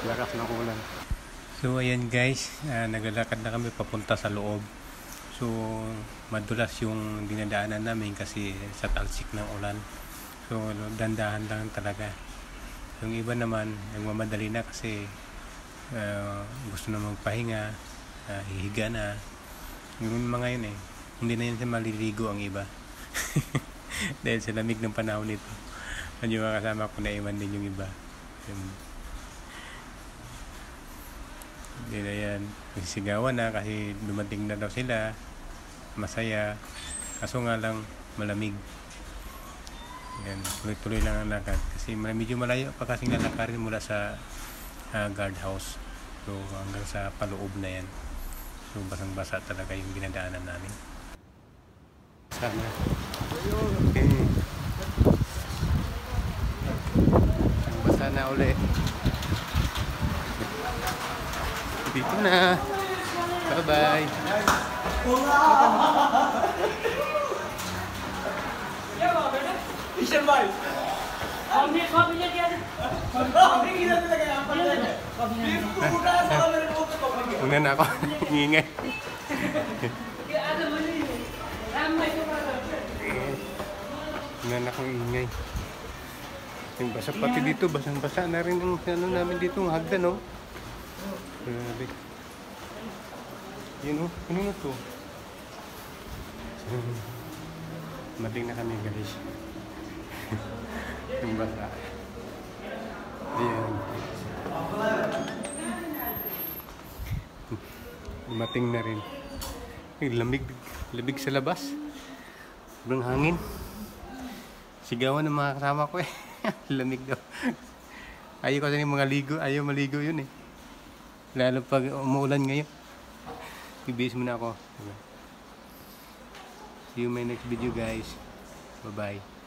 Lakas ng ulan. So ayan guys, naglalakad na kami papunta sa loob. So madulas yung dinadaanan namin kasi sa talsik ng ulan. So dandahan lang talaga. Yung iba naman nagmamadali na kasi gusto na magpahinga, hihiga na. Yung mga yun hindi na yun maliligo ang iba. Dahil sa lamig ng panahon nito. Yung mga kasama ko naiwan din yung iba. Hindi na yan. Nagsisigawan na kasi dumating na daw sila. Masaya. Kaso nga lang malamig. Yan. Tuloy-tuloy lang ang lakad. Kasi medyo malayo pa kasing lalakarin mula sa guardhouse. So hanggang sa paloob na yan. So basang-basa talaga yung dinadaanan namin. Sana. Okay. Basa na uli. Dito na. Bye-bye. Una na ako. Ingay. Una na akong ingay. Yung basa pati dito. Basang-basa na rin ang namin dito. Ang hagdan, no? Grabe. Yun, ano na to? Mating na kami, guys. Yung basa. Ayan. Mating na rin. Lamig sa labas. Sobrang hangin. Sigawan ng mga kasama ko Lamig daw. Ayaw ko sa mga ligo. Ayaw maligo yun Lalo pag umuulan ngayon. Ibihis muna ako. See you in my next video guys. Bye bye.